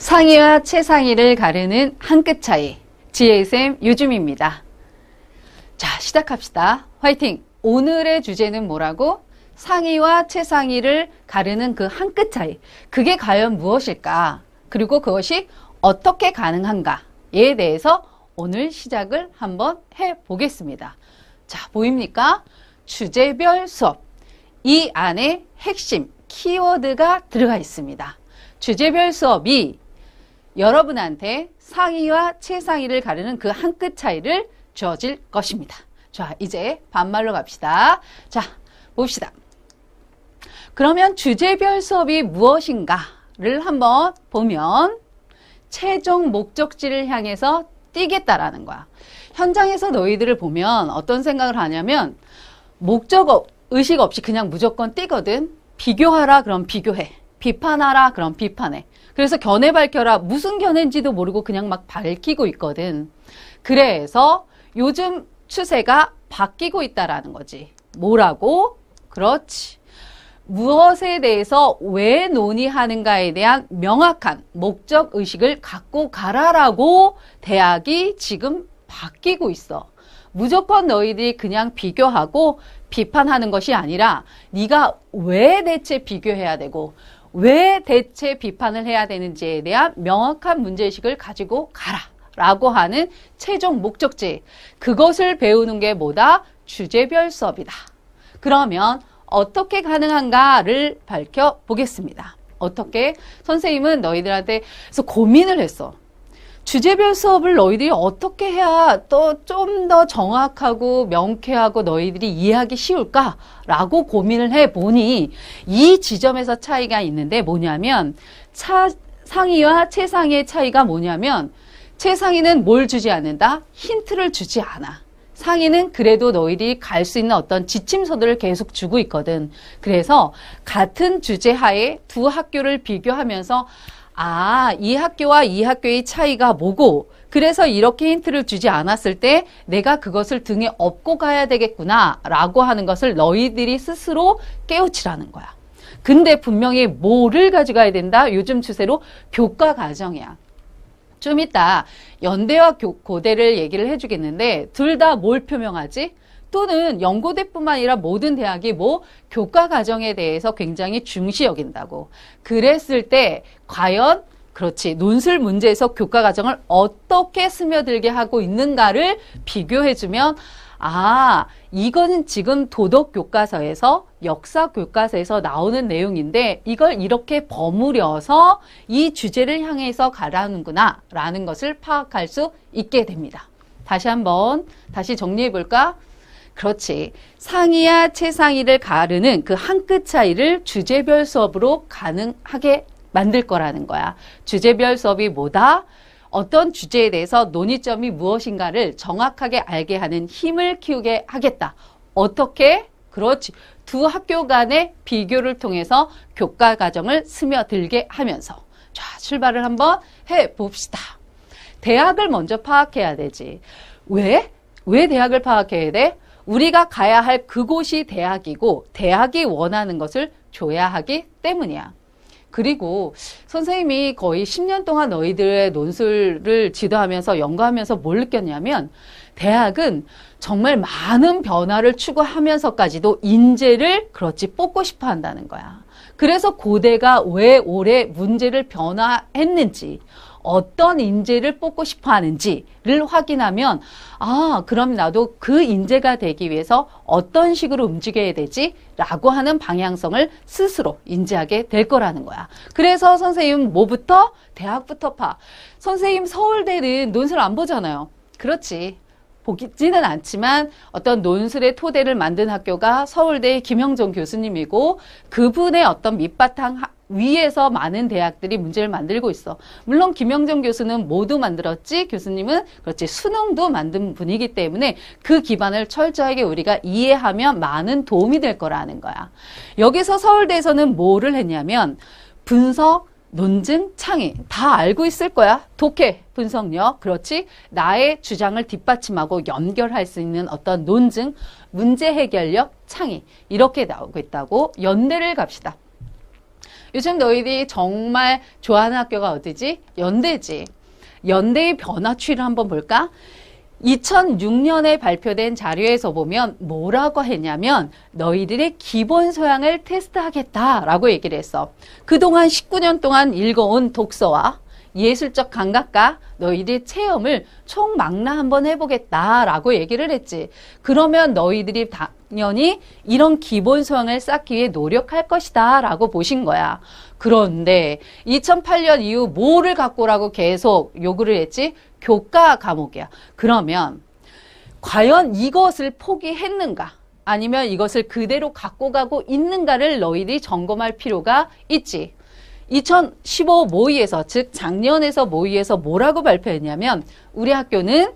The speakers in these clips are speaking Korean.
상위와 최상위를 가르는 한 끗 차이. GSM 유줌입니다. 자, 시작합시다. 화이팅! 오늘의 주제는 뭐라고? 상위와 최상위를 가르는 그 한 끗 차이. 그게 과연 무엇일까? 그리고 그것이 어떻게 가능한가에 대해서 오늘 시작을 한번 해보겠습니다. 자, 보입니까? 주제별 수업. 이 안에 핵심, 키워드가 들어가 있습니다. 주제별 수업이 여러분한테 상위와 최상위를 가르는 그 한 끗 차이를 주어질 것입니다. 자, 이제 반말로 갑시다. 자, 봅시다. 그러면 주제별 수업이 무엇인가를 한번 보면 최종 목적지를 향해서 뛰겠다라는 거야. 현장에서 너희들을 보면 어떤 생각을 하냐면 목적 의식 없이 그냥 무조건 뛰거든. 비교하라 그럼 비교해. 비판하라 그럼 비판해. 그래서 견해 밝혀라 무슨 견해인지도 모르고 그냥 막 밝히고 있거든. 그래서 요즘 추세가 바뀌고 있다라는 거지. 뭐라고? 그렇지. 무엇에 대해서 왜 논의하는가에 대한 명확한 목적 의식을 갖고 가라라고 대학이 지금 바뀌고 있어. 무조건 너희들이 그냥 비교하고 비판하는 것이 아니라 네가 왜 대체 비교해야 되고 왜 대체 비판을 해야 되는지에 대한 명확한 문제의식을 가지고 가라 라고 하는 최종 목적지. 그것을 배우는 게 뭐다? 주제별 수업이다. 그러면 어떻게 가능한가를 밝혀보겠습니다. 어떻게? 선생님은 너희들한테 그래서 고민을 했어. 주제별 수업을 너희들이 어떻게 해야 또 좀 더 정확하고 명쾌하고 너희들이 이해하기 쉬울까라고 고민을 해보니 이 지점에서 차이가 있는데 뭐냐면 상위와 최상위의 차이가 뭐냐면 최상위는 뭘 주지 않는다? 힌트를 주지 않아. 상위는 그래도 너희들이 갈 수 있는 어떤 지침서들을 계속 주고 있거든. 그래서 같은 주제 하에 두 학교를 비교하면서 이 학교와 이 학교의 차이가 뭐고 그래서 이렇게 힌트를 주지 않았을 때 내가 그것을 등에 업고 가야 되겠구나 라고 하는 것을 너희들이 스스로 깨우치라는 거야. 근데 분명히 뭐를 가져가야 된다? 요즘 추세로 교과 과정이야. 좀 이따 연대와 고대를 얘기를 해주겠는데 둘 다 뭘 표명하지? 또는 연고대뿐만 아니라 모든 대학이 교과 과정에 대해서 굉장히 중시 여긴다고. 그랬을 때 과연 그렇지 논술 문제에서 교과 과정을 어떻게 스며들게 하고 있는가를 비교해주면 이거는 지금 도덕 교과서에서 역사 교과서에서 나오는 내용인데 이걸 이렇게 버무려서 이 주제를 향해서 가라는구나 라는 것을 파악할 수 있게 됩니다. 다시 정리해 볼까? 그렇지. 상위와 최상위를 가르는 그 한 끗 차이를 주제별 수업으로 가능하게 만들 거라는 거야. 주제별 수업이 뭐다? 어떤 주제에 대해서 논의점이 무엇인가를 정확하게 알게 하는 힘을 키우게 하겠다. 어떻게? 그렇지. 두 학교 간의 비교를 통해서 교과 과정을 스며들게 하면서. 자, 출발을 한번 해봅시다. 대학을 먼저 파악해야 되지. 왜? 왜 대학을 파악해야 돼? 우리가 가야 할 그곳이 대학이고 대학이 원하는 것을 줘야 하기 때문이야. 그리고 선생님이 거의 10년 동안 너희들의 논술을 지도하면서 연구하면서 뭘 느꼈냐면 대학은 정말 많은 변화를 추구하면서까지도 인재를 뽑고 싶어 한다는 거야. 그래서 고대가 왜 올해 문제를 변화했는지 어떤 인재를 뽑고 싶어 하는지를 확인하면 그럼 나도 그 인재가 되기 위해서 어떤 식으로 움직여야 되지? 라고 하는 방향성을 스스로 인지하게 될 거라는 거야. 그래서 선생님 뭐부터? 대학부터 선생님 서울대는 논술 안 보잖아요. 그렇지. 보지는 않지만 어떤 논술의 토대를 만든 학교가 서울대의 김영정 교수님이고 그분의 어떤 밑바탕 위에서 많은 대학들이 문제를 만들고 있어. 물론 김영정 교수는 모두 만들었지 교수님은 그렇지 수능도 만든 분이기 때문에 그 기반을 철저하게 우리가 이해하면 많은 도움이 될 거라는 거야. 여기서 서울대에서는 뭐를 했냐면 분석, 논증, 창의 다 알고 있을 거야. 독해, 분석력, 그렇지? 나의 주장을 뒷받침하고 연결할 수 있는 어떤 논증, 문제 해결력, 창의 이렇게 나오고 있다고. 연대를 갑시다. 요즘 너희들이 정말 좋아하는 학교가 어디지? 연대지. 연대의 변화 추이를 한번 볼까? 2006년에 발표된 자료에서 보면 뭐라고 했냐면 너희들의 기본 소양을 테스트하겠다라고 얘기를 했어. 그동안 19년 동안 읽어온 독서와 예술적 감각과 너희들의 체험을 총망라 한번 해보겠다라고 얘기를 했지. 그러면 너희들이 당연히 이런 기본 소양을 쌓기 위해 노력할 것이다 라고 보신 거야. 그런데 2008년 이후 뭐를 갖고 오라고 계속 요구를 했지? 교과 과목이야. 그러면 과연 이것을 포기했는가? 아니면 이것을 그대로 갖고 가고 있는가를 너희들이 점검할 필요가 있지. 2015 모의에서, 즉 작년에서 모의에서 뭐라고 발표했냐면 우리 학교는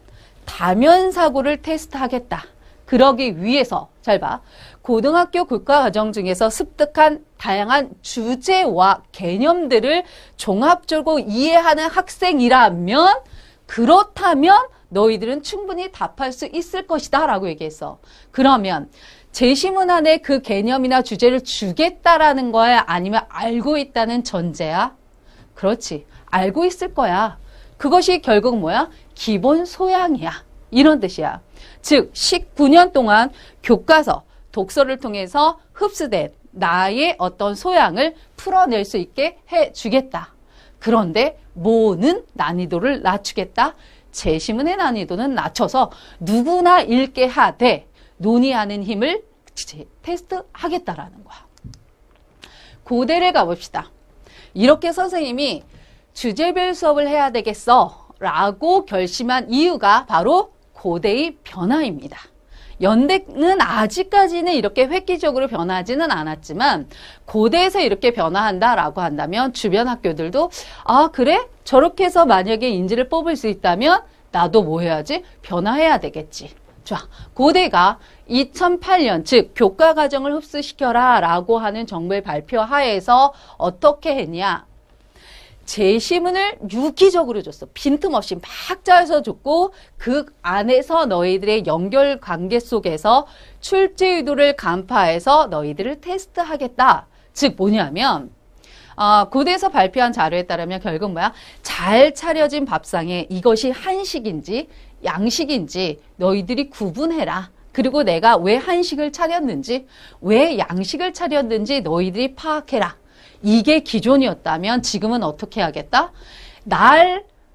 다면사고를 테스트하겠다. 그러기 위해서 잘 봐. 고등학교 교과과정 중에서 습득한 다양한 주제와 개념들을 종합적으로 이해하는 학생이라면 그렇다면 너희들은 충분히 답할 수 있을 것이다 라고 얘기했어. 그러면 제시문 안에 그 개념이나 주제를 주겠다라는 거야? 아니면 알고 있다는 전제야? 그렇지. 알고 있을 거야. 그것이 결국 뭐야? 기본 소양이야. 이런 뜻이야. 즉 19년 동안 교과서, 독서를 통해서 흡수된 나의 어떤 소양을 풀어낼 수 있게 해주겠다. 그런데 뭐는 난이도를 낮추겠다. 제시문의 난이도는 낮춰서 누구나 읽게 하되 논의하는 힘을 테스트하겠다라는 거야. 고대를 가봅시다. 이렇게 선생님이 주제별 수업을 해야 되겠어 라고 결심한 이유가 바로 고대의 변화입니다. 연대는 아직까지는 이렇게 획기적으로 변하지는 않았지만 고대에서 이렇게 변화한다라고 한다면 주변 학교들도 아 그래? 저렇게 해서 만약에 인지를 뽑을 수 있다면 나도 뭐 해야지? 변화해야 되겠지. 자, 고대가 2008년 즉 교과과정을 흡수시켜라 라고 하는 정부의 발표 하에서 어떻게 했냐? 제시문을 유기적으로 줬어. 빈틈없이 막 짜서 줬고 그 안에서 너희들의 연결 관계 속에서 출제 의도를 간파해서 너희들을 테스트하겠다. 즉 뭐냐면 고대에서 발표한 자료에 따르면 결국 뭐야? 잘 차려진 밥상에 이것이 한식인지 양식인지 너희들이 구분해라. 그리고 내가 왜 한식을 차렸는지 왜 양식을 차렸는지 너희들이 파악해라. 이게 기존이었다면 지금은 어떻게 하겠다?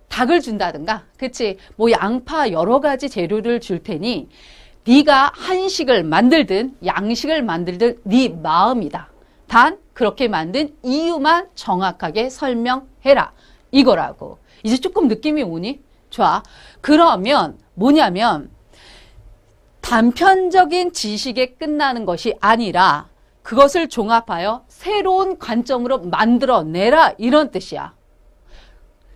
닭을 준다든가, 그치? 뭐 양파 여러 가지 재료를 줄 테니 네가 한식을 만들든 양식을 만들든 네 마음이다. 단 그렇게 만든 이유만 정확하게 설명해라. 이거라고. 이제 조금 느낌이 오니? 좋아. 그러면 뭐냐면 단편적인 지식에 끝나는 것이 아니라 그것을 종합하여 새로운 관점으로 만들어내라 이런 뜻이야.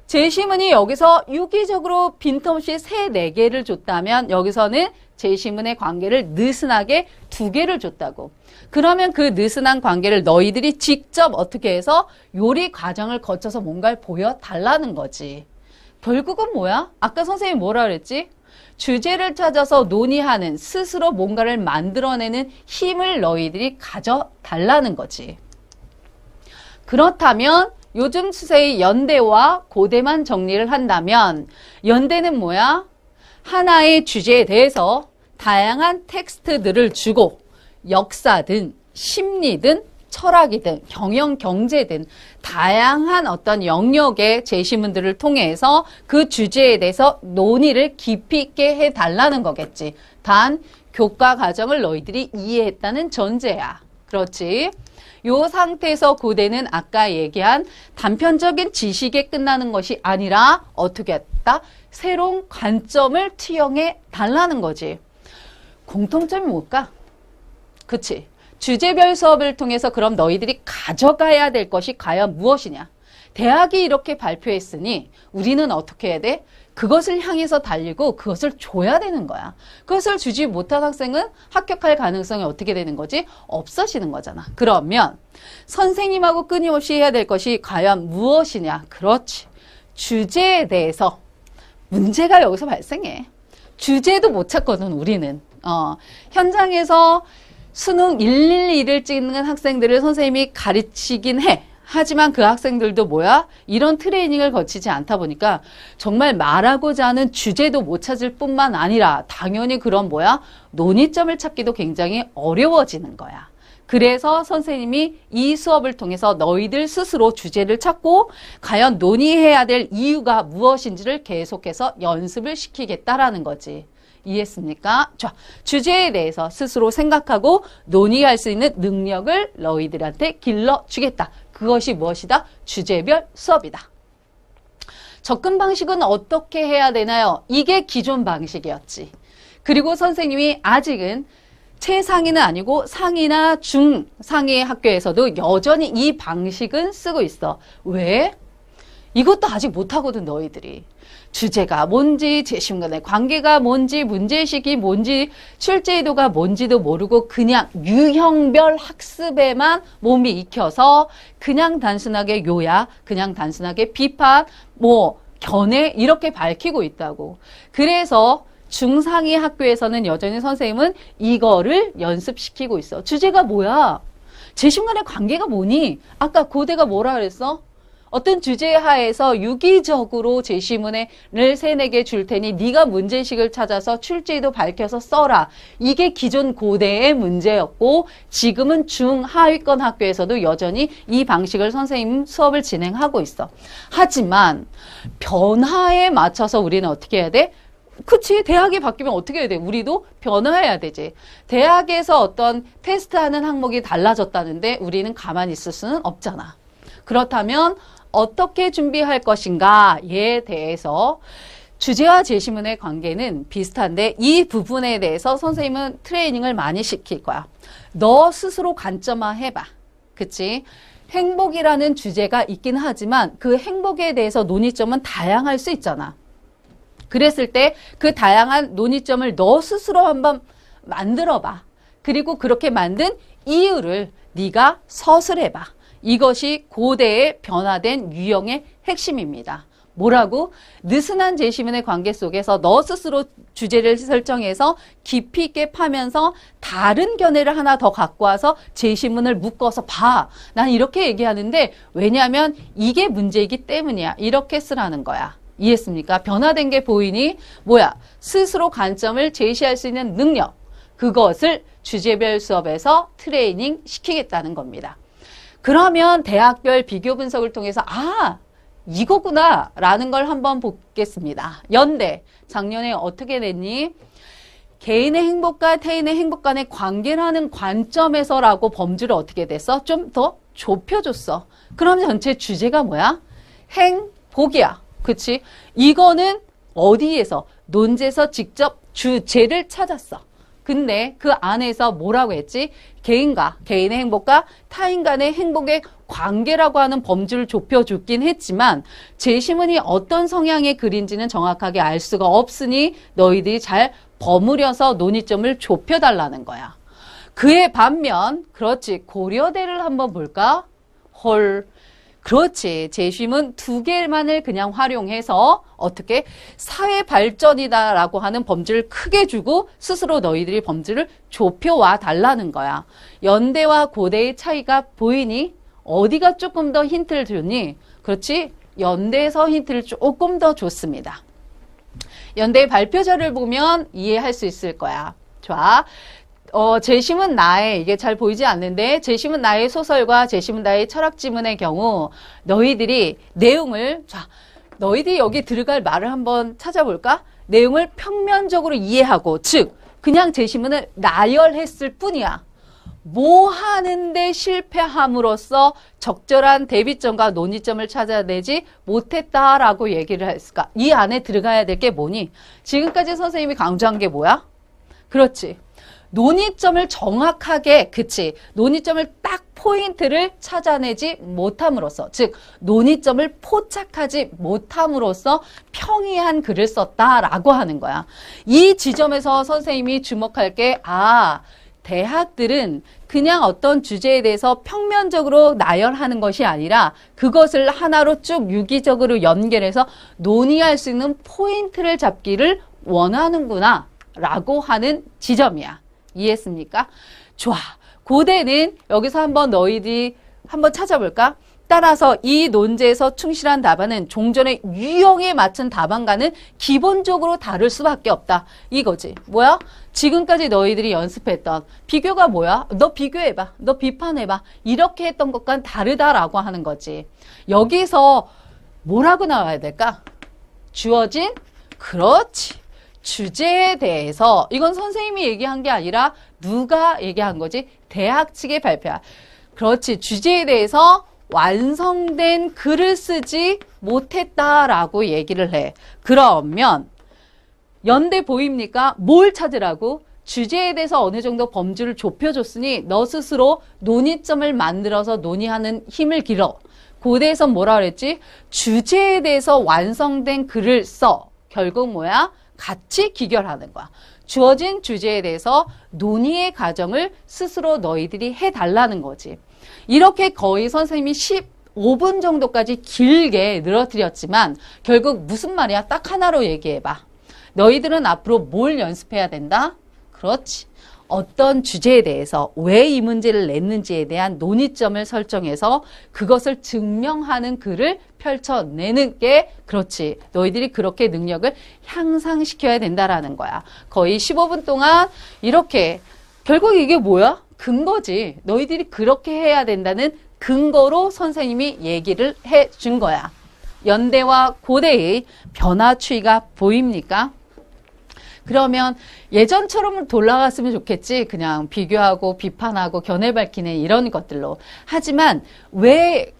제시문이 여기서 유기적으로 빈틈없이 3, 4개를 줬다면 여기서는 제시문의 관계를 느슨하게 2개를 줬다고. 그러면 그 느슨한 관계를 너희들이 직접 어떻게 해서 요리 과정을 거쳐서 뭔가를 보여달라는 거지. 결국은 뭐야? 아까 선생님이 뭐라 그랬지? 주제를 찾아서 논의하는 스스로 뭔가를 만들어내는 힘을 너희들이 가져달라는 거지. 그렇다면 요즘 추세의 연대와 고대만 정리를 한다면 연대는 뭐야? 하나의 주제에 대해서 다양한 텍스트들을 주고 역사든 심리든 철학이든 경영, 경제든 다양한 어떤 영역의 제시문들을 통해서 그 주제에 대해서 논의를 깊이 있게 해달라는 거겠지. 단 교과 과정을 너희들이 이해했다는 전제야. 그렇지? 요 상태에서 고대는 아까 얘기한 단편적인 지식에 끝나는 것이 아니라 어떻게 했다? 새로운 관점을 투영해 달라는 거지. 공통점이 뭘까? 그치? 주제별 수업을 통해서 그럼 너희들이 가져가야 될 것이 과연 무엇이냐? 대학이 이렇게 발표했으니 우리는 어떻게 해야 돼? 그것을 향해서 달리고 그것을 줘야 되는 거야. 그것을 주지 못한 학생은 합격할 가능성이 어떻게 되는 거지? 없어지는 거잖아. 그러면 선생님하고 끊임없이 해야 될 것이 과연 무엇이냐? 그렇지. 주제에 대해서 문제가 여기서 발생해. 주제도 못 찾거든, 우리는. 현장에서 수능 112를 찍는 학생들을 선생님이 가르치긴 해. 하지만 그 학생들도 뭐야? 이런 트레이닝을 거치지 않다 보니까 정말 말하고자 하는 주제도 못 찾을 뿐만 아니라 당연히 그런 뭐야? 논의점을 찾기도 굉장히 어려워지는 거야. 그래서 선생님이 이 수업을 통해서 너희들 스스로 주제를 찾고 과연 논의해야 될 이유가 무엇인지를 계속해서 연습을 시키겠다라는 거지. 이해했습니까? 자, 주제에 대해서 스스로 생각하고 논의할 수 있는 능력을 너희들한테 길러주겠다. 그것이 무엇이다? 주제별 수업이다. 접근 방식은 어떻게 해야 되나요? 이게 기존 방식이었지. 그리고 선생님이 아직은 최상위는 아니고 상위나 중상위 학교에서도 여전히 이 방식은 쓰고 있어. 왜? 이것도 아직 못하거든, 너희들이. 주제가 뭔지, 제시문간의 관계가 뭔지, 문제의식이 뭔지, 출제의도가 뭔지도 모르고 그냥 유형별 학습에만 몸이 익혀서 그냥 단순하게 요약, 그냥 단순하게 비판, 견해 이렇게 밝히고 있다고. 그래서 중상위 학교에서는 여전히 선생님은 이거를 연습시키고 있어. 주제가 뭐야? 제시문간의 관계가 뭐니? 아까 고대가 뭐라 그랬어? 어떤 주제 하에서 유기적으로 제시문을 3-4개 줄 테니 네가 문제식을 찾아서 출제도 밝혀서 써라. 이게 기존 고대의 문제였고 지금은 중하위권 학교에서도 여전히 이 방식을 선생님 수업을 진행하고 있어. 하지만 변화에 맞춰서 우리는 어떻게 해야 돼? 그치, 대학이 바뀌면 어떻게 해야 돼? 우리도 변화해야 되지. 대학에서 어떤 테스트하는 항목이 달라졌다는데 우리는 가만히 있을 수는 없잖아. 그렇다면 어떻게 준비할 것인가에 대해서 주제와 제시문의 관계는 비슷한데 이 부분에 대해서 선생님은 트레이닝을 많이 시킬 거야. 너 스스로 관점화 해봐. 그치? 행복이라는 주제가 있긴 하지만 그 행복에 대해서 논의점은 다양할 수 있잖아. 그랬을 때 그 다양한 논의점을 너 스스로 한번 만들어봐. 그리고 그렇게 만든 이유를 네가 서술해봐. 이것이 고대의 변화된 유형의 핵심입니다. 뭐라고? 느슨한 제시문의 관계 속에서 너 스스로 주제를 설정해서 깊이 있게 파면서 다른 견해를 하나 더 갖고 와서 제시문을 묶어서 봐. 난 이렇게 얘기하는데 왜냐하면 이게 문제이기 때문이야. 이렇게 쓰라는 거야. 이해했습니까? 변화된 게 보이니? 뭐야? 스스로 관점을 제시할 수 있는 능력. 그것을 주제별 수업에서 트레이닝 시키겠다는 겁니다. 그러면 대학별 비교 분석을 통해서 이거구나 라는 걸 한번 보겠습니다. 연대 작년에 어떻게 냈니? 개인의 행복과 타인의 행복 간의 관계라는 관점에서라고 범주를 어떻게 됐어? 좀 더 좁혀줬어. 그럼 전체 주제가 뭐야? 행복이야. 그치? 이거는 어디에서? 논제에서 직접 주제를 찾았어. 근데 그 안에서 뭐라고 했지? 개인의 행복과 타인 간의 행복의 관계라고 하는 범주를 좁혀줬긴 했지만 제시문이 어떤 성향의 글인지는 정확하게 알 수가 없으니 너희들이 잘 버무려서 논의점을 좁혀달라는 거야. 그에 반면 그렇지, 고려대를 한번 볼까? 헐, 그렇지. 제시문 2개만을 그냥 활용해서 어떻게 사회 발전이다라고 하는 범주를 크게 주고 스스로 너희들이 범주를 좁혀와 달라는 거야. 연대와 고대의 차이가 보이니? 어디가 조금 더 힌트를 줬니? 그렇지? 연대에서 힌트를 조금 더 줬습니다. 연대의 발표자를 보면 이해할 수 있을 거야. 좋아. 제시문 나의, 이게 잘 보이지 않는데 제시문 나의 소설과 제시문 나의 철학지문의 경우 너희들이 내용을, 너희들이 여기 들어갈 말을 한번 찾아볼까? 내용을 평면적으로 이해하고, 즉 그냥 제시문을 나열했을 뿐이야. 뭐 하는데 실패함으로써 적절한 대비점과 논의점을 찾아내지 못했다라고 얘기를 했을까? 이 안에 들어가야 될 게 뭐니? 지금까지 선생님이 강조한 게 뭐야? 그렇지. 논의점을 정확하게, 그치, 논의점을 딱 포인트를 찾아내지 못함으로써, 즉 논의점을 포착하지 못함으로써 평이한 글을 썼다라고 하는 거야. 이 지점에서 선생님이 주목할 게 대학들은 그냥 어떤 주제에 대해서 평면적으로 나열하는 것이 아니라 그것을 하나로 쭉 유기적으로 연결해서 논의할 수 있는 포인트를 잡기를 원하는구나 라고 하는 지점이야. 이해했습니까? 좋아. 고대는 여기서 한번 너희들이 한번 찾아볼까? 따라서 이 논제에서 충실한 답안은 종전의 유형에 맞춘 답안과는 기본적으로 다를 수밖에 없다. 이거지. 뭐야? 지금까지 너희들이 연습했던 비교가 뭐야? 너 비교해봐. 너 비판해봐. 이렇게 했던 것과는 다르다라고 하는 거지. 여기서 뭐라고 나와야 될까? 주어진 그렇지. 주제에 대해서 이건 선생님이 얘기한 게 아니라 누가 얘기한 거지? 대학 측의 발표야. 그렇지. 주제에 대해서 완성된 글을 쓰지 못했다라고 얘기를 해. 그러면 연대 보입니까? 뭘 찾으라고? 주제에 대해서 어느 정도 범주를 좁혀줬으니 너 스스로 논의점을 만들어서 논의하는 힘을 길어. 고대에서 뭐라 그랬지? 주제에 대해서 완성된 글을 써. 결국 뭐야? 같이 기결하는 거야. 주어진 주제에 대해서 논의의 과정을 스스로 너희들이 해달라는 거지. 이렇게 거의 선생님이 15분 정도까지 길게 늘어뜨렸지만 결국 무슨 말이야? 딱 하나로 얘기해봐. 너희들은 앞으로 뭘 연습해야 된다? 그렇지. 어떤 주제에 대해서 왜 이 문제를 냈는지에 대한 논의점을 설정해서 그것을 증명하는 글을 펼쳐내는 게 그렇지. 너희들이 그렇게 능력을 향상시켜야 된다라는 거야. 거의 15분 동안 이렇게 결국 이게 뭐야? 근거지. 너희들이 그렇게 해야 된다는 근거로 선생님이 얘기를 해준 거야. 연대와 고대의 변화 추이가 보입니까? 그러면 예전처럼 돌아갔으면 좋겠지. 그냥 비교하고 비판하고 견해 밝히는 이런 것들로. 하지만 왜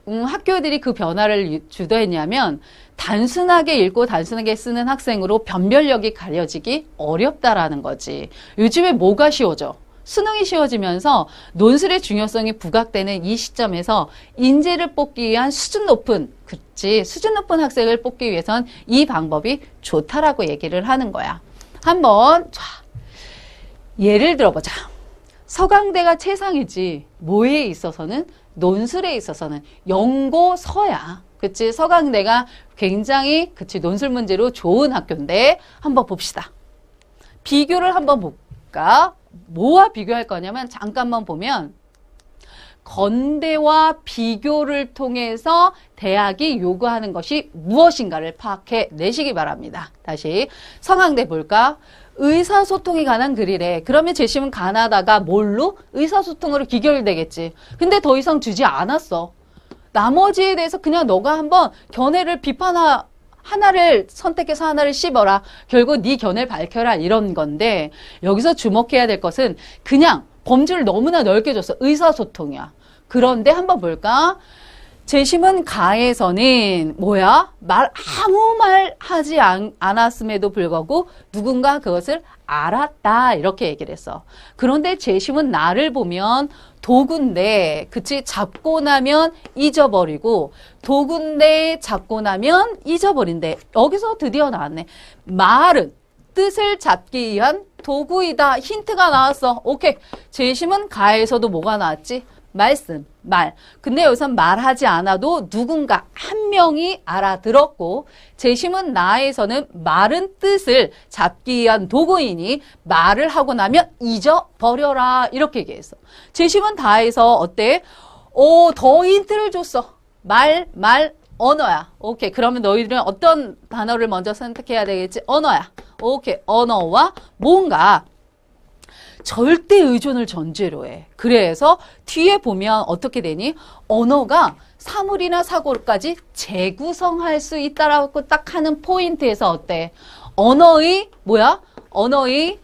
학교들이 그 변화를 주도했냐면 단순하게 읽고 단순하게 쓰는 학생으로 변별력이 가려지기 어렵다라는 거지. 요즘에 뭐가 쉬워져? 수능이 쉬워지면서 논술의 중요성이 부각되는 이 시점에서 인재를 뽑기 위한 수준 높은 학생을 뽑기 위해선 이 방법이 좋다라고 얘기를 하는 거야. 한번 예를 들어보자. 서강대가 최상이지. 뭐에 있어서는? 논술에 있어서는 연고서야. 그치? 서강대가 굉장히 논술 문제로 좋은 학교인데 한번 봅시다. 비교를 한번 볼까? 뭐와 비교할 거냐면 잠깐만 보면 건대와 비교를 통해서 대학이 요구하는 것이 무엇인가를 파악해 내시기 바랍니다. 다시 서강대 볼까? 의사소통에 관한 글이래. 그러면 재심은 가나다가 뭘로? 의사소통으로 기결되겠지. 근데 더 이상 주지 않았어. 나머지에 대해서 그냥 너가 한번 견해를 하나를 선택해서 하나를 씹어라. 결국 네 견해를 밝혀라. 이런 건데 여기서 주목해야 될 것은 그냥 범주를 너무나 넓게 줬어. 의사소통이야. 그런데 한번 볼까? 재심은 가에서는 뭐야? 아무 말 하지 않았음에도 불구하고 누군가 그것을 알았다. 이렇게 얘기를 했어. 그런데 재심은 나를 보면 도구인데, 그치? 잡고 나면 잊어버리고, 도구인데 잡고 나면 잊어버린대. 여기서 드디어 나왔네. 말은 뜻을 잡기 위한 도구이다. 힌트가 나왔어. 오케이. 재심은 가에서도 뭐가 나왔지? 말씀, 말. 근데 여기서 말하지 않아도 누군가 한 명이 알아들었고 재심은 나에서는 말은 뜻을 잡기 위한 도구이니 말을 하고 나면 잊어버려라 이렇게 얘기했어. 재심은 다에서 어때? 더 힌트를 줬어. 말, 언어야. 오케이. 그러면 너희들은 어떤 단어를 먼저 선택해야 되겠지? 언어야. 오케이. 언어와 뭔가 절대 의존을 전제로 해. 그래서 뒤에 보면 어떻게 되니? 언어가 사물이나 사고까지 재구성할 수 있다라고 딱 하는 포인트에서 어때? 언어의 뭐야? 언어의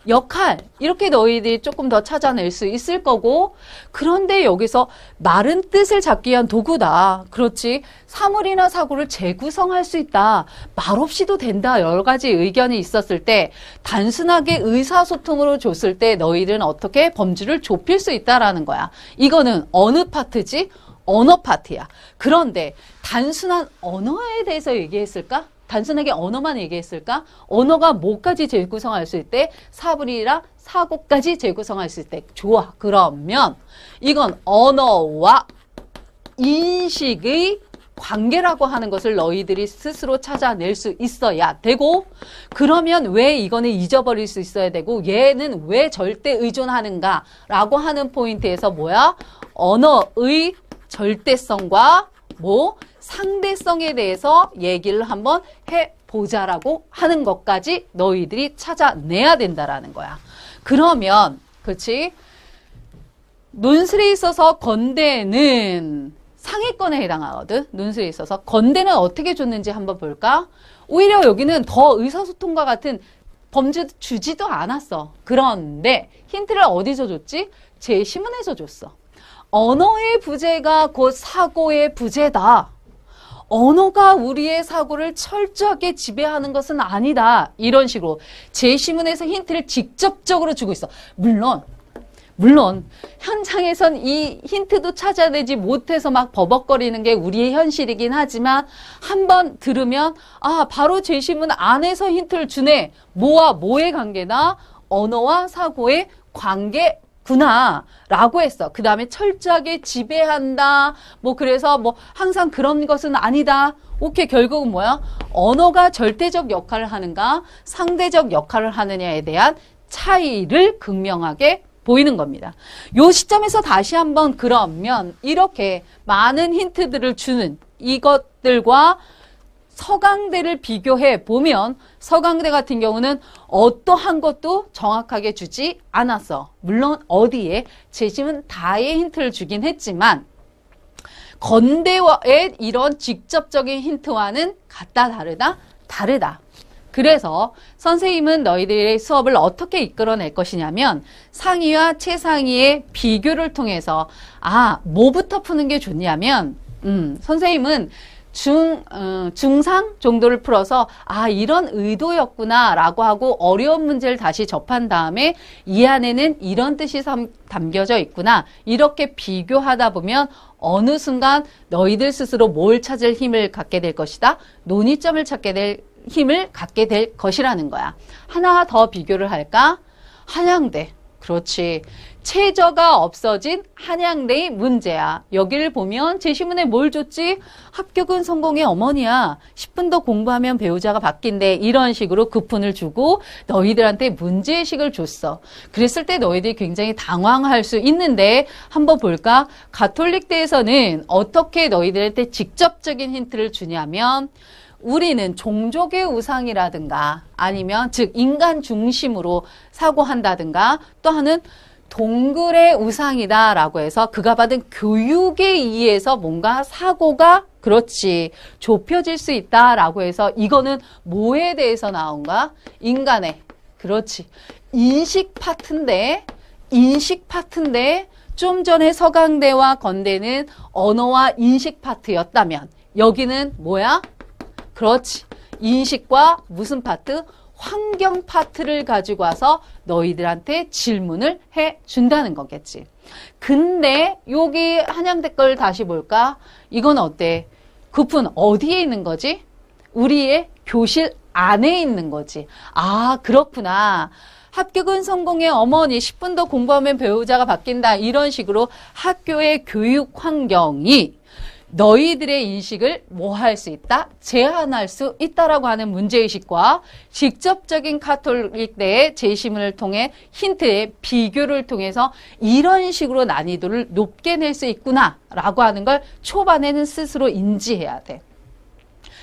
역할 이렇게 너희들이 조금 더 찾아낼 수 있을 거고 그런데 여기서 말은 뜻을 잡기 위한 도구다. 그렇지. 사물이나 사고를 재구성할 수 있다. 말 없이도 된다. 여러 가지 의견이 있었을 때 단순하게 의사소통으로 줬을 때 너희들은 어떻게 범주를 좁힐 수 있다라는 거야. 이거는 어느 파트지? 언어 파트야. 그런데 단순한 언어에 대해서 얘기했을까? 단순하게 언어만 얘기했을까? 언어가 뭐까지 재구성할 수 있대? 사물이라 사고까지 재구성할 수 있대. 좋아. 그러면 이건 언어와 인식의 관계라고 하는 것을 너희들이 스스로 찾아낼 수 있어야 되고 그러면 왜 이거는 잊어버릴 수 있어야 되고 얘는 왜 절대 의존하는가 라고 하는 포인트에서 뭐야? 언어의 절대성과 뭐 상대성에 대해서 얘기를 한번 해보자라고 하는 것까지 너희들이 찾아내야 된다라는 거야. 그러면 그렇지? 논술에 있어서 건대는 상위권에 해당하거든. 논술에 있어서 건대는 어떻게 줬는지 한번 볼까? 오히려 여기는 더 의사소통과 같은 범주도 주지도 않았어. 그런데 힌트를 어디서 줬지? 제시문에서 줬어. 언어의 부재가 곧 사고의 부재다. 언어가 우리의 사고를 철저하게 지배하는 것은 아니다. 이런 식으로 제시문에서 힌트를 직접적으로 주고 있어. 물론 현장에선 이 힌트도 찾아내지 못해서 막 버벅거리는 게 우리의 현실이긴 하지만 한번 들으면 아 바로 제시문 안에서 힌트를 주네. 뭐와 뭐의 관계나 언어와 사고의 관계구나 라고 했어. 그 다음에 철저하게 지배한다. 뭐 그래서 뭐 항상 그런 것은 아니다. 오케이, 결국은 뭐야? 언어가 절대적 역할을 하는가 상대적 역할을 하느냐에 대한 차이를 극명하게 보이는 겁니다. 요 시점에서 다시 한번 그러면 이렇게 많은 힌트들을 주는 이것들과 서강대를 비교해 보면 서강대 같은 경우는 어떠한 것도 정확하게 주지 않았어. 물론 어디에 제시문 다의 힌트를 주긴 했지만 건대의 이런 직접적인 힌트와는 같다 다르다? 다르다. 그래서 선생님은 너희들의 수업을 어떻게 이끌어낼 것이냐면 상위와 최상위의 비교를 통해서 뭐부터 푸는 게 좋냐면 선생님은 중상 정도를 풀어서 이런 의도였구나 라고 하고 어려운 문제를 다시 접한 다음에 이 안에는 이런 뜻이 담겨져 있구나 이렇게 비교하다 보면 어느 순간 너희들 스스로 뭘 찾을 힘을 갖게 될 것이다. 논의점을 찾게 될 힘을 갖게 될 것이라는 거야. 하나 더 비교를 할까? 한양대. 그렇지. 최저가 없어진 한양대의 문제야. 여기를 보면 제시문에 뭘 줬지? 합격은 성공의 어머니야. 10분 더 공부하면 배우자가 바뀐대. 이런 식으로 급분을 주고 너희들한테 문제의식을 줬어. 그랬을 때 너희들이 굉장히 당황할 수 있는데 한번 볼까? 가톨릭대에서는 어떻게 너희들한테 직접적인 힌트를 주냐면 우리는 종족의 우상이라든가 아니면 즉 인간 중심으로 사고한다든가 또 하나는 동글의 우상이다 라고 해서 그가 받은 교육에 의해서 뭔가 사고가 그렇지 좁혀질 수 있다 라고 해서 이거는 뭐에 대해서 나온가? 인간의 그렇지 인식 파트인데 좀 전에 서강대와 건대는 언어와 인식 파트였다면 여기는 뭐야? 그렇지. 인식과 무슨 파트? 환경 파트를 가지고 와서 너희들한테 질문을 해준다는 거겠지. 근데 여기 한양대 걸 다시 볼까? 이건 어때? 급은 어디에 있는 거지? 우리의 교실 안에 있는 거지. 그렇구나. 합격은 성공의 어머니, 10분 더 공부하면 배우자가 바뀐다. 이런 식으로 학교의 교육 환경이 너희들의 인식을 뭐 할 수 있다? 제한할 수 있다라고 하는 문제의식과 직접적인 가톨릭대의 제시문을 통해 힌트의 비교를 통해서 이런 식으로 난이도를 높게 낼 수 있구나 라고 하는 걸 초반에는 스스로 인지해야 돼.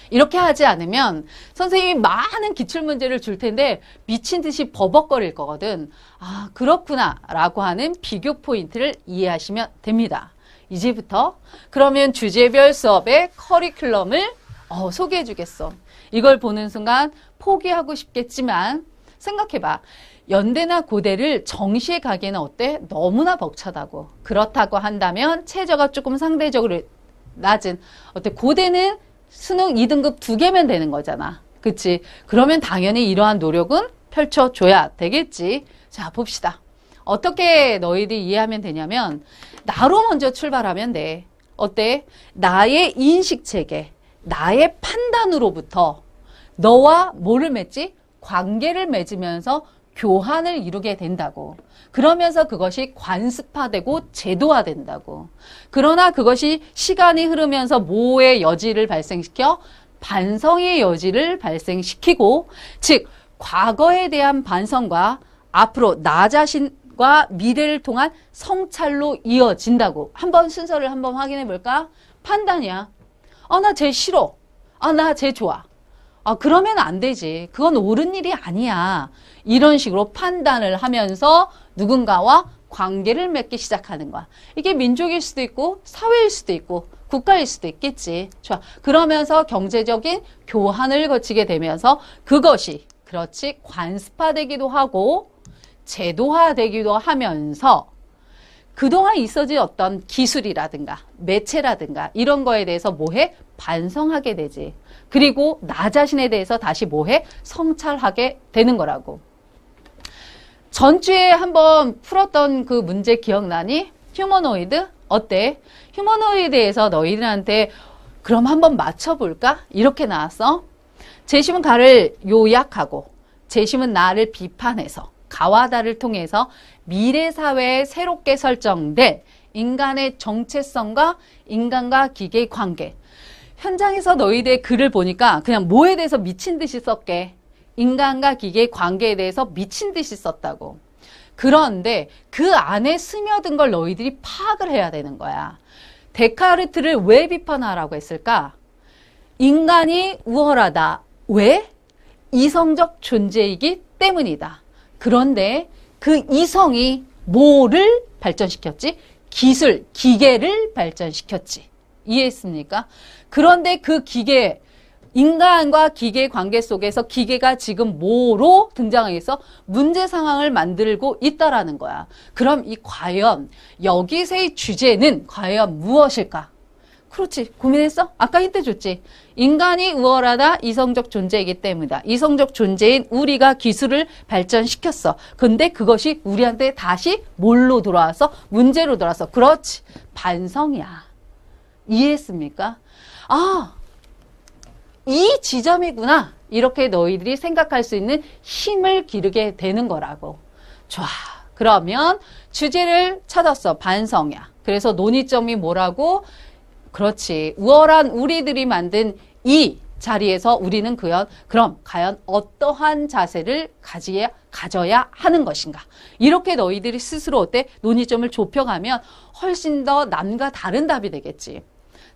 이렇게 하지 않으면 선생님이 많은 기출문제를 줄 텐데 미친 듯이 버벅거릴 거거든. 그렇구나 라고 하는 비교 포인트를 이해하시면 됩니다. 이제부터 그러면 주제별 수업의 커리큘럼을 소개해 주겠어. 이걸 보는 순간 포기하고 싶겠지만 생각해봐. 연대나 고대를 정시에 가기에는 어때? 너무나 벅차다고. 그렇다고 한다면 최저가 조금 상대적으로 낮은 어때? 고대는 수능 2등급 2개면 되는 거잖아. 그치? 그러면 당연히 이러한 노력은 펼쳐줘야 되겠지. 자, 봅시다. 어떻게 너희들이 이해하면 되냐면 나로 먼저 출발하면 돼. 어때? 나의 인식체계, 나의 판단으로부터 너와 뭐를 맺지? 관계를 맺으면서 교환을 이루게 된다고. 그러면서 그것이 관습화되고 제도화된다고. 그러나 그것이 시간이 흐르면서 뭐의 여지를 발생시켜? 반성의 여지를 발생시키고 즉 과거에 대한 반성과 앞으로 나 자신 현재와 미래를 통한 성찰로 이어진다고. 한번 순서를 한번 확인해 볼까? 판단이야. 나 쟤 싫어. 나 쟤 좋아. 그러면 안 되지. 그건 옳은 일이 아니야. 이런 식으로 판단을 하면서 누군가와 관계를 맺기 시작하는 거야. 이게 민족일 수도 있고 사회일 수도 있고 국가일 수도 있겠지. 좋아. 그러면서 경제적인 교환을 거치게 되면서 그것이 그렇지 관습화되기도 하고 제도화되기도 하면서 그동안 있어진 어떤 기술이라든가 매체라든가 이런 거에 대해서 뭐해? 반성하게 되지. 그리고 나 자신에 대해서 다시 뭐해? 성찰하게 되는 거라고. 전주에 한번 풀었던 그 문제 기억나니? 휴머노이드? 어때? 휴머노이드에서 너희들한테 그럼 한번 맞춰볼까? 이렇게 나왔어. 재심은 가를 요약하고 재심은 나를 비판해서 가와 다를 통해서 미래 사회에 새롭게 설정될 인간의 정체성과 인간과 기계의 관계. 현장에서 너희들의 글을 보니까 그냥 뭐에 대해서 미친 듯이 썼게. 인간과 기계의 관계에 대해서 미친 듯이 썼다고. 그런데 그 안에 스며든 걸 너희들이 파악을 해야 되는 거야. 데카르트를 왜 비판하라고 했을까? 인간이 우월하다. 왜? 이성적 존재이기 때문이다. 그런데 그 이성이 뭐를 발전시켰지? 기술, 기계를 발전시켰지. 이해했습니까? 그런데 그 기계, 인간과 기계 관계 속에서 기계가 지금 뭐로 등장해서 문제 상황을 만들고 있다라는 거야. 그럼 과연 여기서의 주제는 과연 무엇일까? 그렇지. 고민했어? 아까 힌트 줬지. 인간이 우월하다. 이성적 존재이기 때문이다. 이성적 존재인 우리가 기술을 발전시켰어. 근데 그것이 우리한테 다시 뭘로 돌아와서? 문제로 돌아와서. 그렇지. 반성이야. 이해했습니까? 이 지점이구나. 이렇게 너희들이 생각할 수 있는 힘을 기르게 되는 거라고. 좋아. 그러면 주제를 찾았어. 반성이야. 그래서 논의점이 뭐라고? 그렇지. 우월한 우리들이 만든 이 자리에서 우리는 그럼 과연 어떠한 자세를 가져야 하는 것인가. 이렇게 너희들이 스스로 어때? 논의점을 좁혀가면 훨씬 더 남과 다른 답이 되겠지.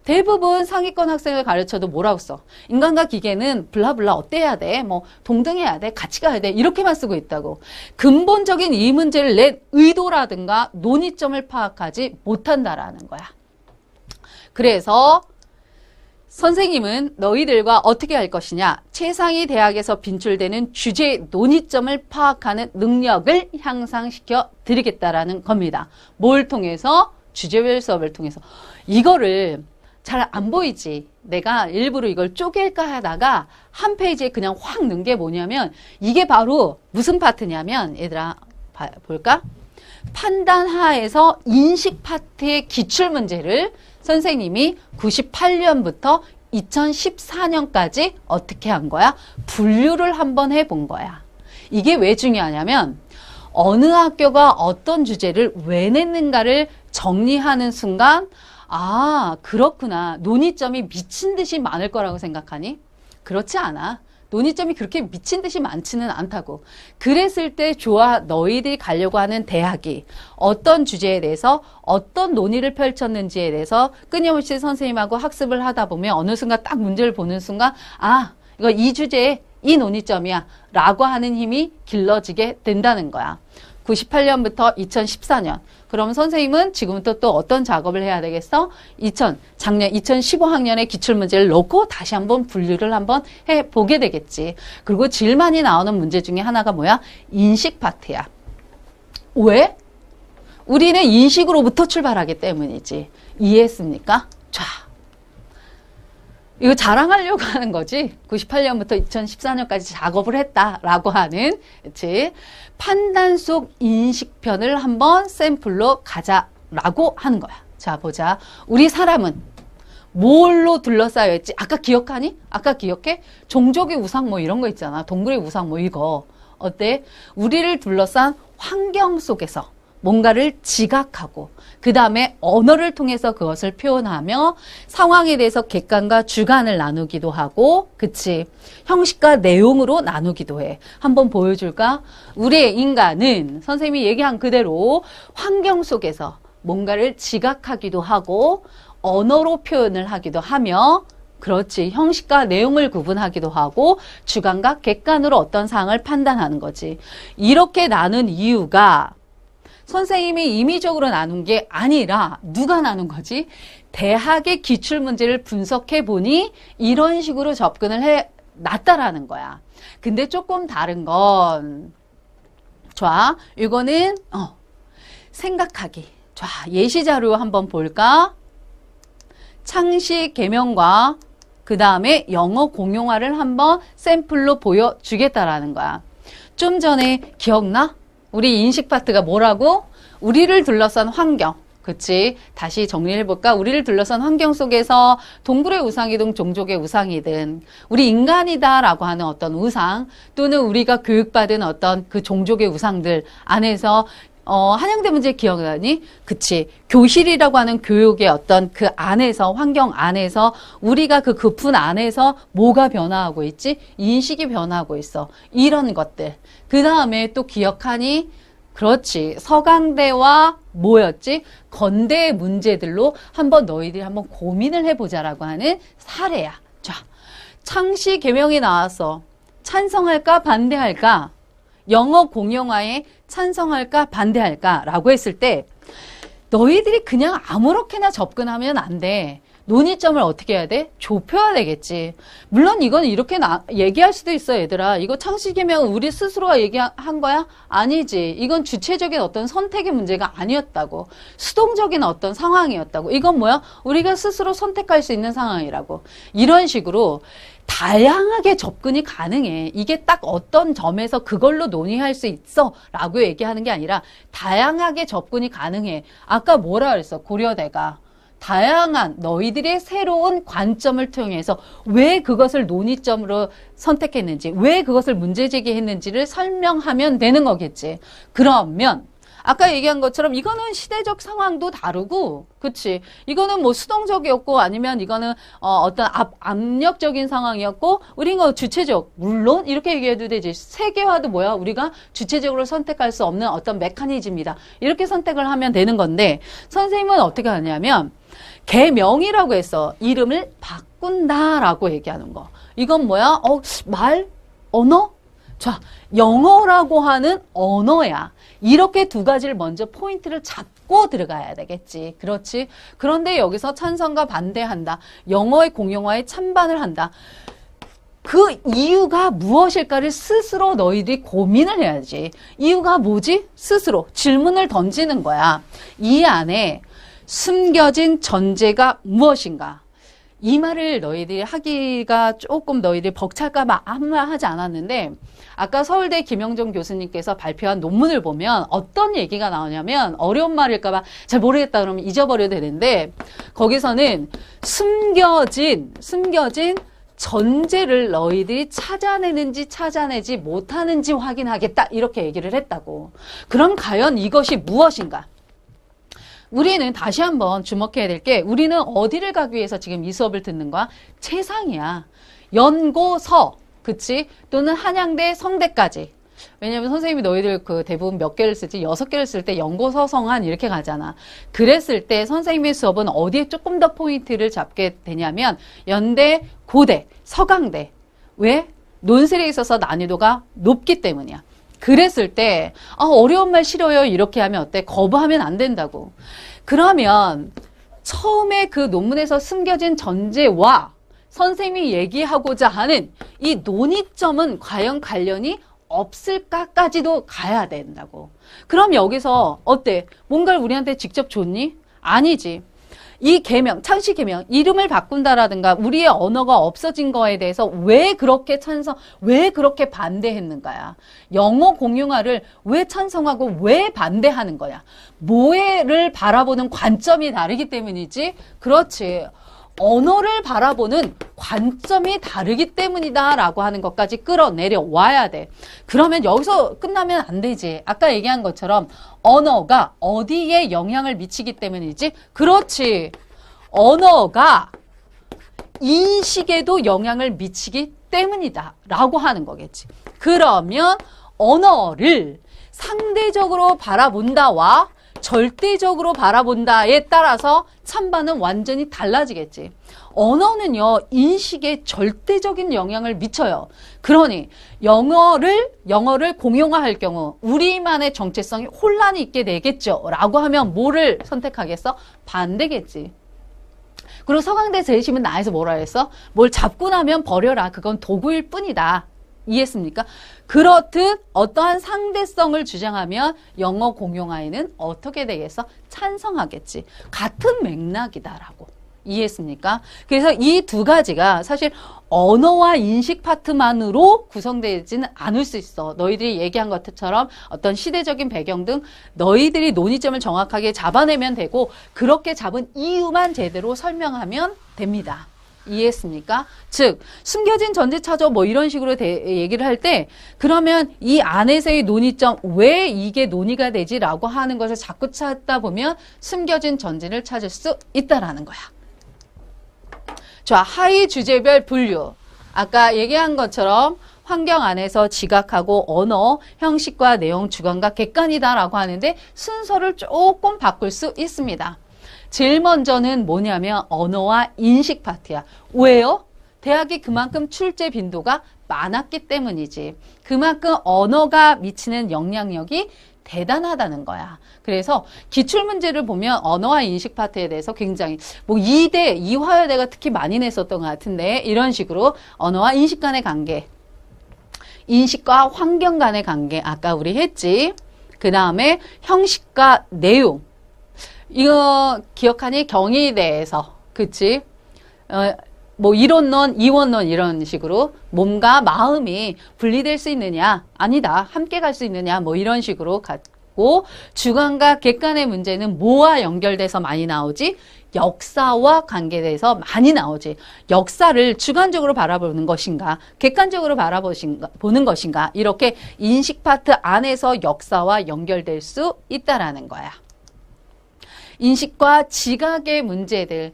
대부분 상위권 학생을 가르쳐도 뭐라고 써? 인간과 기계는 블라블라 어때야 돼? 뭐 동등해야 돼? 같이 가야 돼? 이렇게만 쓰고 있다고. 근본적인 이 문제를 낸 의도라든가 논의점을 파악하지 못한다라는 거야. 그래서 선생님은 너희들과 어떻게 할 것이냐? 최상위 대학에서 빈출되는 주제 논의점을 파악하는 능력을 향상시켜 드리겠다라는 겁니다. 뭘 통해서? 주제별 수업을 통해서. 이거를 잘 안 보이지. 내가 일부러 이걸 쪼갤까 하다가 한 페이지에 그냥 확 넣은 게 뭐냐면 이게 바로 무슨 파트냐면 얘들아 볼까? 판단하에서 인식 파트의 기출문제를 선생님이 98년부터 2014년까지 어떻게 한 거야? 분류를 한번 해본 거야. 이게 왜 중요하냐면 어느 학교가 어떤 주제를 왜 냈는가를 정리하는 순간 그렇구나. 논의점이 미친 듯이 많을 거라고 생각하니? 그렇지 않아. 논의점이 그렇게 미친 듯이 많지는 않다고. 그랬을 때 너희들이 가려고 하는 대학이 어떤 주제에 대해서 어떤 논의를 펼쳤는지에 대해서 끊임없이 선생님하고 학습을 하다 보면 어느 순간 딱 문제를 보는 순간 이거 이 주제에 이 논의점이야 라고 하는 힘이 길러지게 된다는 거야. 98년부터 2014년. 그럼 선생님은 지금부터 또 어떤 작업을 해야 되겠어? 작년 2015학년의 기출문제를 놓고 다시 한번 분류를 한번 해보게 되겠지. 그리고 제일 많이 나오는 문제 중에 하나가 뭐야? 인식 파트야. 왜? 우리는 인식으로부터 출발하기 때문이지. 이해했습니까? 자, 이거 자랑하려고 하는 거지. 98년부터 2014년까지 작업을 했다라고 하는, 그치? 판단 속 인식편을 한번 샘플로 가자라고 하는 거야. 자, 보자. 우리 사람은 뭘로 둘러싸여 있지? 아까 기억하니? 아까 기억해? 종족의 우상 뭐 이런 거 있잖아. 동물의 우상 뭐 이거. 어때? 우리를 둘러싼 환경 속에서 뭔가를 지각하고 그 다음에 언어를 통해서 그것을 표현하며 상황에 대해서 객관과 주관을 나누기도 하고, 그치? 형식과 내용으로 나누기도 해. 한번 보여줄까? 우리의 인간은 선생님이 얘기한 그대로 환경 속에서 뭔가를 지각하기도 하고 언어로 표현을 하기도 하며, 그렇지, 형식과 내용을 구분하기도 하고 주관과 객관으로 어떤 사항을 판단하는 거지. 이렇게 나눈 이유가 선생님이 임의적으로 나눈 게 아니라 누가 나눈 거지? 대학의 기출문제를 분석해 보니 이런 식으로 접근을 해 놨다라는 거야. 근데 조금 다른 건, 좋아, 이거는 생각하기. 좋아, 예시 자료 한번 볼까? 창시 개명과 그 다음에 영어 공용화를 한번 샘플로 보여주겠다라는 거야. 좀 전에 기억나? 우리 인식 파트가 뭐라고? 우리를 둘러싼 환경. 그치? 다시 정리해볼까? 우리를 둘러싼 환경 속에서 동물의 우상이든 종족의 우상이든 우리 인간이다라고 하는 어떤 우상, 또는 우리가 교육받은 어떤 그 종족의 우상들 안에서 한양대 문제 기억나니? 그치. 교실이라고 하는 교육의 어떤 그 안에서, 환경 안에서, 우리가 그 분 안에서 뭐가 변화하고 있지? 인식이 변화하고 있어. 이런 것들. 그 다음에 또 기억하니? 그렇지. 서강대와 뭐였지? 건대의 문제들로 한번 너희들이 한번 고민을 해보자라고 하는 사례야. 자, 창시 개명이 나왔어. 찬성할까? 반대할까? 영어 공용화에 찬성할까 반대할까 라고 했을 때 너희들이 그냥 아무렇게나 접근하면 안 돼. 논의점을 어떻게 해야 돼? 좁혀야 되겠지. 물론 이건 이렇게 얘기할 수도 있어, 얘들아. 이거 창시개명은 우리 스스로가 얘기한 거야? 아니지. 이건 주체적인 어떤 선택의 문제가 아니었다고. 수동적인 어떤 상황이었다고. 이건 뭐야? 우리가 스스로 선택할 수 있는 상황이라고. 이런 식으로 다양하게 접근이 가능해. 이게 딱 어떤 점에서 그걸로 논의할 수 있어 라고 얘기하는 게 아니라 다양하게 접근이 가능해. 아까 뭐라 그랬어? 고려대가. 다양한 너희들의 새로운 관점을 통해서 왜 그것을 논의점으로 선택했는지, 왜 그것을 문제 제기했는지를 설명하면 되는 거겠지. 그러면 아까 얘기한 것처럼 이거는 시대적 상황도 다르고, 그치? 이거는 뭐 수동적이었고 아니면 이거는 어떤 압력적인 상황이었고, 우린 거 주체적, 물론 이렇게 얘기해도 되지. 세계화도 뭐야? 우리가 주체적으로 선택할 수 없는 어떤 메커니즘이다. 이렇게 선택을 하면 되는 건데, 선생님은 어떻게 하냐면 개명이라고 해서 이름을 바꾼다라고 얘기하는 거. 이건 뭐야? 말? 언어? 자, 영어라고 하는 언어야. 이렇게 두 가지를 먼저 포인트를 잡고 들어가야 되겠지. 그렇지? 그런데 여기서 찬성과 반대한다. 영어의 공용화에 찬반을 한다. 그 이유가 무엇일까를 스스로 너희들이 고민을 해야지. 이유가 뭐지? 스스로 질문을 던지는 거야. 이 안에 숨겨진 전제가 무엇인가? 이 말을 너희들이 하기가 조금 너희들이 벅찰까 봐 아무 말 하지 않았는데, 아까 서울대 김영정 교수님께서 발표한 논문을 보면 어떤 얘기가 나오냐면, 어려운 말일까 봐 잘 모르겠다 그러면 잊어버려도 되는데, 거기서는 숨겨진 전제를 너희들이 찾아내는지 찾아내지 못하는지 확인하겠다, 이렇게 얘기를 했다고. 그럼 과연 이것이 무엇인가? 우리는 다시 한번 주목해야 될 게, 우리는 어디를 가기 위해서 지금 이 수업을 듣는 거야? 최상이야. 연고서, 그치? 또는 한양대 성대까지. 왜냐면 선생님이 너희들 그 대부분 몇 개를 쓰지? 6개를 쓸 때 연고서 성한 이렇게 가잖아. 그랬을 때 선생님의 수업은 어디에 조금 더 포인트를 잡게 되냐면, 연대, 고대, 서강대. 왜? 논술에 있어서 난이도가 높기 때문이야. 그랬을 때 어려운 말 싫어요 이렇게 하면 어때? 거부하면 안 된다고. 그러면 처음에 그 논문에서 숨겨진 전제와 선생님이 얘기하고자 하는 이 논의점은 과연 관련이 없을까까지도 가야 된다고. 그럼 여기서 어때? 뭔가를 우리한테 직접 줬니? 아니지. 이 개명, 창시 개명, 이름을 바꾼다라든가 우리의 언어가 없어진 거에 대해서 왜 그렇게 왜 그렇게 반대했는가야. 영어 공용화를 왜 찬성하고 왜 반대하는 거야. 뭐를 바라보는 관점이 다르기 때문이지. 그렇지. 언어를 바라보는 관점이 다르기 때문이다 라고 하는 것까지 끌어내려 와야 돼. 그러면 여기서 끝나면 안 되지. 아까 얘기한 것처럼 언어가 어디에 영향을 미치기 때문이지? 그렇지. 언어가 인식에도 영향을 미치기 때문이다 라고 하는 거겠지. 그러면 언어를 상대적으로 바라본다와 절대적으로 바라본다에 따라서 찬반은 완전히 달라지겠지. 언어는요, 인식에 절대적인 영향을 미쳐요. 그러니 영어를 공용화할 경우 우리만의 정체성이 혼란이 있게 되겠죠. 라고 하면 뭐를 선택하겠어? 반대겠지. 그리고 서강대 재심은 나에서 뭐라 했어? 뭘 잡고 나면 버려라. 그건 도구일 뿐이다. 이해했습니까? 그렇듯 어떠한 상대성을 주장하면 영어 공용화에는 어떻게 되겠어? 찬성하겠지. 같은 맥락이다라고. 이해했습니까? 그래서 이 두 가지가 사실 언어와 인식 파트만으로 구성되지는 않을 수 있어. 너희들이 얘기한 것처럼 어떤 시대적인 배경 등 너희들이 논의점을 정확하게 잡아내면 되고 그렇게 잡은 이유만 제대로 설명하면 됩니다. 이해했습니까? 즉 숨겨진 전제차저 뭐 이런 식으로 얘기를 할 때 그러면 이 안에서의 논의점 왜 이게 논의가 되지? 라고 하는 것을 자꾸 찾다 보면 숨겨진 전제를 찾을 수 있다라는 거야. 자, 하위 주제별 분류. 아까 얘기한 것처럼 환경 안에서 지각하고 언어, 형식과 내용, 주관과 객관이다라고 하는데 순서를 조금 바꿀 수 있습니다. 제일 먼저는 뭐냐면 언어와 인식 파트야. 왜요? 대학이 그만큼 출제 빈도가 많았기 때문이지. 그만큼 언어가 미치는 영향력이 대단하다는 거야. 그래서 기출문제를 보면 언어와 인식 파트에 대해서 굉장히 뭐 2대, 이화여대가 특히 많이 냈었던 것 같은데 이런 식으로 언어와 인식 간의 관계, 인식과 환경 간의 관계 아까 우리 했지. 그 다음에 형식과 내용. 이거 기억하니? 경희대에서 그치? 뭐 이론론, 이원론 이런 식으로 몸과 마음이 분리될 수 있느냐? 아니다. 함께 갈 수 있느냐? 뭐 이런 식으로 갖고 주관과 객관의 문제는 뭐와 연결돼서 많이 나오지? 역사와 관계돼서 많이 나오지. 역사를 주관적으로 바라보는 것인가? 객관적으로 보는 것인가? 이렇게 인식 파트 안에서 역사와 연결될 수 있다라는 거야. 인식과 지각의 문제들.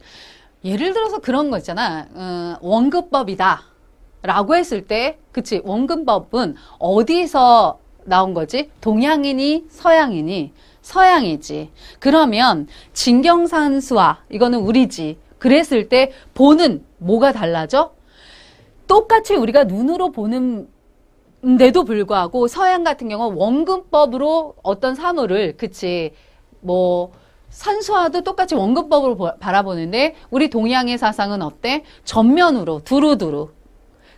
예를 들어서 그런 거 있잖아. 원근법이다. 라고 했을 때, 그치? 원근법은 어디서 나온 거지? 동양이니? 서양이니? 서양이지. 그러면 진경산수화, 이거는 우리지. 그랬을 때 보는 뭐가 달라져? 똑같이 우리가 눈으로 보는데도 불구하고 서양 같은 경우 원근법으로 어떤 사물을, 그치? 뭐, 산수화도 똑같이 원근법으로 바라보는데 우리 동양의 사상은 어때? 전면으로 두루두루.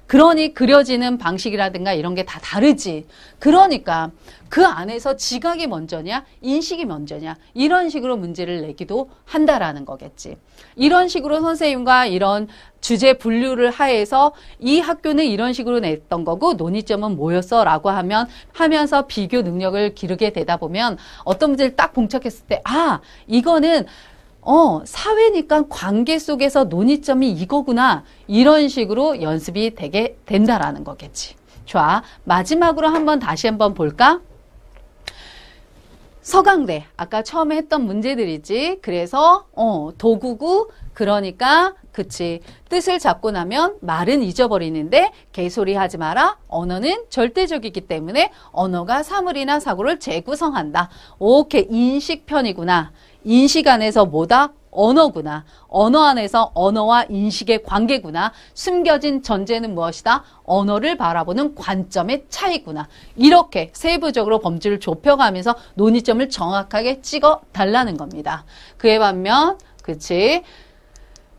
그러니 그려지는 방식이라든가 이런 게 다 다르지. 그러니까 그 안에서 지각이 먼저냐 인식이 먼저냐 이런 식으로 문제를 내기도 한다라는 거겠지. 이런 식으로 선생님과 이런 주제 분류를 하에서 이 학교는 이런 식으로 냈던 거고 논의점은 뭐였어? 라고 하면서 비교 능력을 기르게 되다 보면 어떤 문제를 딱 봉착했을 때 아 이거는 사회니까 관계 속에서 논의점이 이거구나. 이런 식으로 연습이 되게 된다라는 거겠지. 좋아. 마지막으로 다시 한번 볼까? 서강대. 아까 처음에 했던 문제들이지. 그래서, 도구구. 그러니까, 그치. 뜻을 잡고 나면 말은 잊어버리는데 개소리 하지 마라. 언어는 절대적이기 때문에 언어가 사물이나 사고를 재구성한다. 오케이. 인식편이구나. 인식 안에서 뭐다? 언어구나. 언어 안에서 언어와 인식의 관계구나. 숨겨진 전제는 무엇이다? 언어를 바라보는 관점의 차이구나. 이렇게 세부적으로 범주를 좁혀가면서 논의점을 정확하게 찍어 달라는 겁니다. 그에 반면 그치?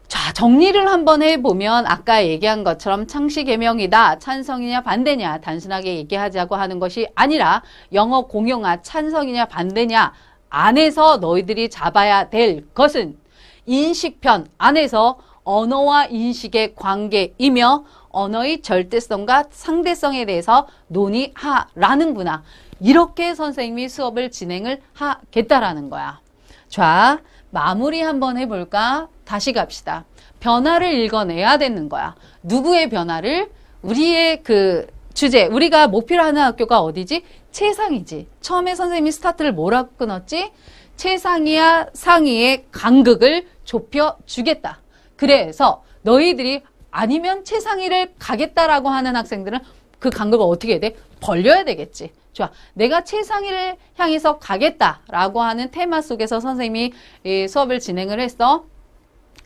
자, 정리를 한번 해보면 아까 얘기한 것처럼 창시 개명이다. 찬성이냐 반대냐 단순하게 얘기하자고 하는 것이 아니라 영어 공용화 찬성이냐 반대냐 안에서 너희들이 잡아야 될 것은 인식편 안에서 언어와 인식의 관계이며 언어의 절대성과 상대성에 대해서 논의하라는구나. 이렇게 선생님이 수업을 진행을 하겠다라는 거야. 자, 마무리 한번 해볼까? 다시 갑시다. 변화를 읽어내야 되는 거야. 누구의 변화를? 우리의 그 주제, 우리가 목표로 하는 학교가 어디지? 최상위지. 처음에 선생님이 스타트를 뭐라고 끊었지? 최상위와 상위의 간극을 좁혀주겠다. 그래서 너희들이 아니면 최상위를 가겠다라고 하는 학생들은 그 간극을 어떻게 해야 돼? 벌려야 되겠지. 좋아. 내가 최상위를 향해서 가겠다라고 하는 테마 속에서 선생님이 이 수업을 진행을 했어.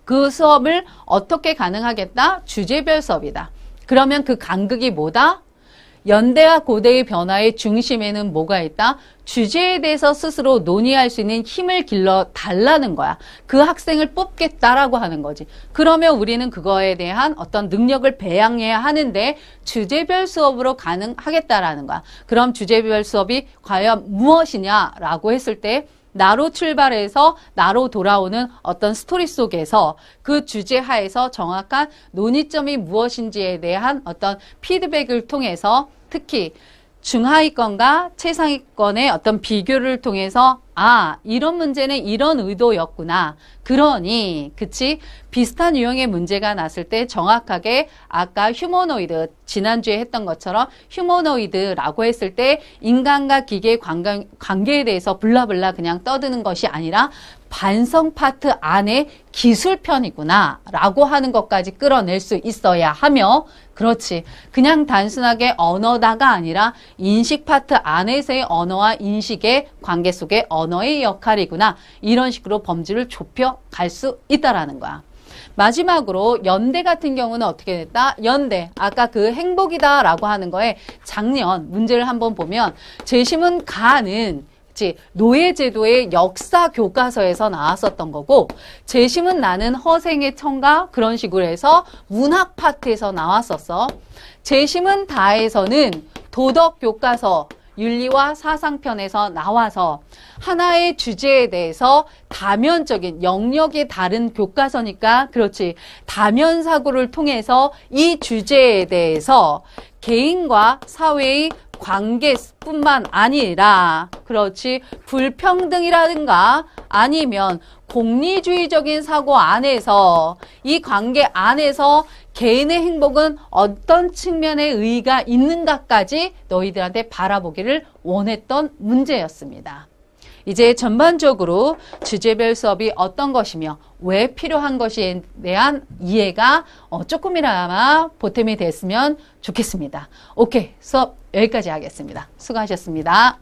그 수업을 어떻게 가능하겠다? 주제별 수업이다. 그러면 그 간극이 뭐다? 연대와 고대의 변화의 중심에는 뭐가 있다? 주제에 대해서 스스로 논의할 수 있는 힘을 길러 달라는 거야. 그 학생을 뽑겠다라고 하는 거지. 그러면 우리는 그거에 대한 어떤 능력을 배양해야 하는데 주제별 수업으로 가능하겠다라는 거야. 그럼 주제별 수업이 과연 무엇이냐라고 했을 때 나로 출발해서 나로 돌아오는 어떤 스토리 속에서 그 주제 하에서 정확한 논의점이 무엇인지에 대한 어떤 피드백을 통해서 특히 중하위권과 최상위권의 어떤 비교를 통해서 아, 이런 문제는 이런 의도였구나. 그러니, 그치? 비슷한 유형의 문제가 났을 때 정확하게 아까 휴머노이드, 지난주에 했던 것처럼 휴머노이드라고 했을 때 인간과 기계의 관계에 대해서 블라블라 그냥 떠드는 것이 아니라 반성 파트 안에 기술편이구나 라고 하는 것까지 끌어낼 수 있어야 하며 그렇지. 그냥 단순하게 언어다가 아니라 인식 파트 안에서의 언어와 인식의 관계 속의 언어의 역할이구나. 이런 식으로 범주를 좁혀 갈 수 있다라는 거야. 마지막으로 연대 같은 경우는 어떻게 됐다? 연대. 아까 그 행복이다 라고 하는 거에 작년 문제를 한번 보면 재심은 가는 노예제도의 역사 교과서에서 나왔었던 거고 재심은 나는 허생의 청가 그런 식으로 해서 문학 파트에서 나왔었어. 재심은 다에서는 도덕 교과서 윤리와 사상편에서 나와서 하나의 주제에 대해서 다면적인 영역이 다른 교과서니까 그렇지. 다면 사고를 통해서 이 주제에 대해서 개인과 사회의 관계뿐만 아니라 그렇지 불평등이라든가 아니면 공리주의적인 사고 안에서 이 관계 안에서 개인의 행복은 어떤 측면의 의의가 있는가까지 너희들한테 바라보기를 원했던 문제였습니다. 이제 전반적으로 주제별 수업이 어떤 것이며 왜 필요한 것에 대한 이해가 조금이나마 보탬이 됐으면 좋겠습니다. 오케이, 수업 여기까지 하겠습니다. 수고하셨습니다.